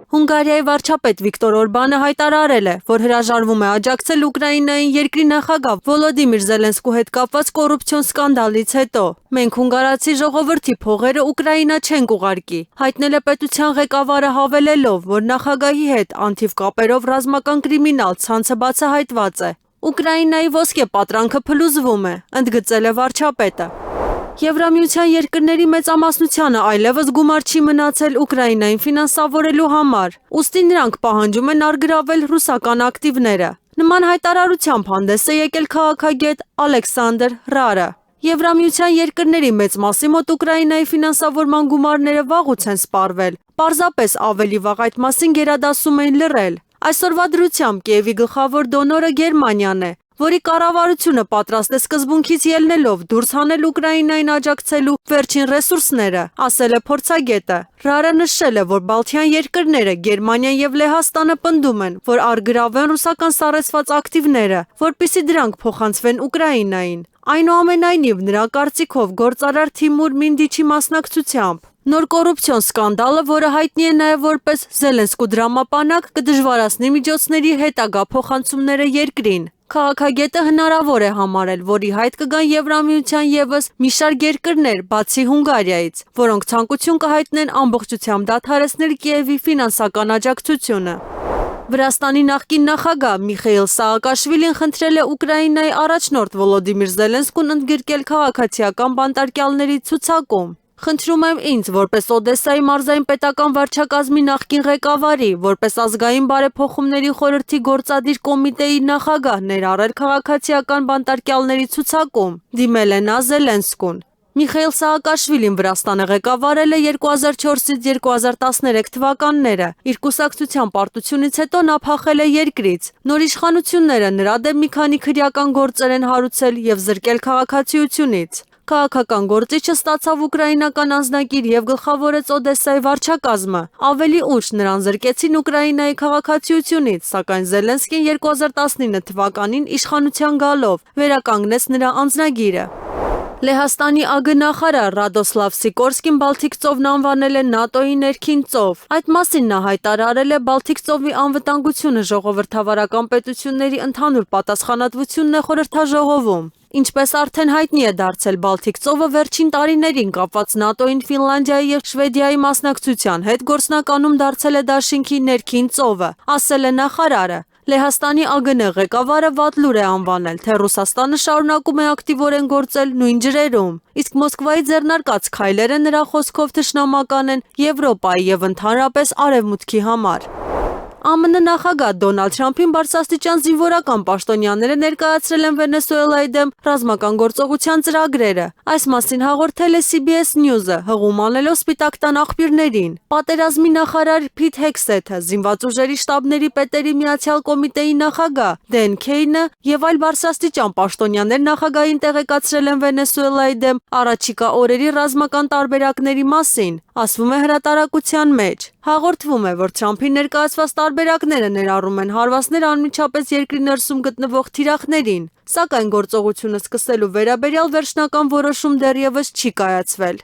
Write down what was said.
Հունգարիայի վարչապետ Վիկտոր Օրբանը հայտարարել է, որ հրաժարվում է աջակցել Ուկրաինային երկրի նախագահ Վոլոդիմիր Զելենսկու հետ կապված կոռուպցիոն սկանդալից հետո։ Մենք հունգարացի ժողովրդի փողերը Ուկրաինա չենք ուղարկի, հայտնել է պետության ղեկավարը հավելելով, որ նախագահի հետ անթիվ կապերով ռազմական կրիմինալ ցանցը բացահայտված է։ Ուկրաինայի ոսկե պատրանքը փլուզվում է, ընդգծել է վարչապետը։ Եվրամիության երկրների մեծամասնությանը այլևս գումար չի մնացել Ուկրաինային ֆինանսավորելու համար, ուստի նրանք պահանջում են առգրավել ռուսական ակտիվները։ Նման հայտարարությամբ հանդես է եկել քաղաքագետ Ալեքսանդր Ռարը։ Եվրամիության երկրների մեծ մասի մոտ Ուկրաինայի ֆինանսավորման գումարները վաղուց են սպառվել, պարզապես ավելի վաղ այդ մասին գերադասում էին լռել։ Այսօրվա դրությամբ Կիևի գլխավոր դոնորը Գերմանիան է, որի կառավարությունը պատրաստ է սկզբունքից ելնելով դուրս հանել Ուկրաինային աջակցելու վերջին ռեսուրսները, ասել է փորձագետը։ Ռարը նշել է, որ Բալթյան երկրները Գերմանիան եւ Լեհաստանը պնդում են, որ առգրավեն ռուսական սառեցված ակտիվները, որպիսի դրանք փոխանցվեն Ուկրաինային։ Այնուամենայնիվ, նրա կարծիքով գործարար Թիմուր Մինդիչի մասնակցությամբ նոր կոռուպցիոն սկանդալը, որը հայտնի է նաև որպես Զելենսկու դրամապանակ, կդժվարացնի միջոցների հետագա փոխանցումները երկրին։ Քաղաքագետը հնարավոր է համարել, որ ի հայտ կգան Եվրամիության ևս մի շարք երկրներ, բացի Հունգարիայից, որոնք ցանկություն կհայտնեն ամբողջությամբ դադարեցնել Կիևի ֆինանսական աջակցությունը։ Վրաստանի նախկին նախագահ Միխեիլ Սաակաշվիլին խնդրել է Ուկրաինայի առաջնորդ Վոլոդիմիր Զելենսկուն ընդգրկել քաղաքացիական բանտարկյալների ցուցակում։ Խնդրում եմ ինձ, որպես Օդեսայի մարզային պետական վարչակազմի նախկին ղեկավարի, որպես ազգային բարեփոխումների խորհրդի գործադիր կոմիտեի նախագահ ներառել քաղաքացիական բանտարկյալների ցուցակում, դիմել է նա Զելենսկուն։ Միխեիլ Սաակաշվիլին Վրաստանը ղեկավարել է 2004-ից 2013 թվականները։ Իր կուսակցության պարտությունից հետո նա փախել է երկրից։ Նոր իշխանությունները նրա դեմ մի քանի քրեական գործեր են հարուցել եւ զրկել քաղաքացիությունից։ Քաղաքական գործիչը ստացավ ուկրաինական անձնակիր եւ գլխավորեց Օդեսայի վարչակազմը։ Ավելի ուշ նրան զրկեցին Ուկրաինայի քաղաքացիությունից, սակայն Զելենսկին 2019 թվականին իշխանության գալով վերականգնեց նրա անձնագիրը։ Լեհաստանի ԱԳ նախարար Ռադոսլավ Սիկորսկին Բալթիկ ծովն անվանել է ՆԱՏՕ-ի ներքին ծով։ Այդ մասին նա հայտարարել է Բալթիկ ծովի անվտանգությունը ժողովրդավարական պետությունների ընդհանուր պատասխանատվությունն է խորհրդաժողովում։ Ինչպես արդեն հայտնի է դարձել, Բալթիկ ծովը վերջին տարիներին կապված ՆԱՏՕ-ին Ֆինլանդիայի եւ Շվեդիայի մասնակցության հետ գործնականում դարձել է դաշինքի ներքին ծովը, ասել է նախարարը։ Լեհաստանի ԱԳՆ ղեկավարը վատ լուր է անվանել, թե Ռուսաստանը շարունակում է ակտիվորեն գործել նույն ջրերում, իսկ Մոսկվայի ձեռնարկած քայլերը նրա խոսքով թշնամական են Եվրոպայի եւ ընդհանրապես Արևմուտքի համար։ ԱՄՆ նախագահ Դոնալդ Թրամփին բարձրաստիճան զինվորական պաշտոնյաները ներկայացրել են Վենեսուելայի դեմ ռազմական գործողության ծրագրերը։ Այս մասին հաղորդել է CBS News-ը, հղում անելով Սպիտակ տան աղբյուրներին։ Պատերազմի նախարար Փիթ Հեքսեթը, զինված ուժերի շտաբների պետերի միացյալ կոմիտեի նախագահ Դեն Քեյնը եւ այլ բարձրաստիճան պաշտոնյաներ նախագահին տեղեկացրել են Վենեսուելայի դեմ առաջիկա օրերի ռազմական տարբերակների մասին, ասվում է հրատարակության մեջ։ Հաղորդվում է, որ Թրամփի ներկայացված տարբերակները ներառում են հարվածներ անմիջապես երկրի ներսում գտնվող թիրախներին, սակայն գործողությունը սկսելու վերաբերյալ վերջնական որոշում դեռևս չի կայացվել։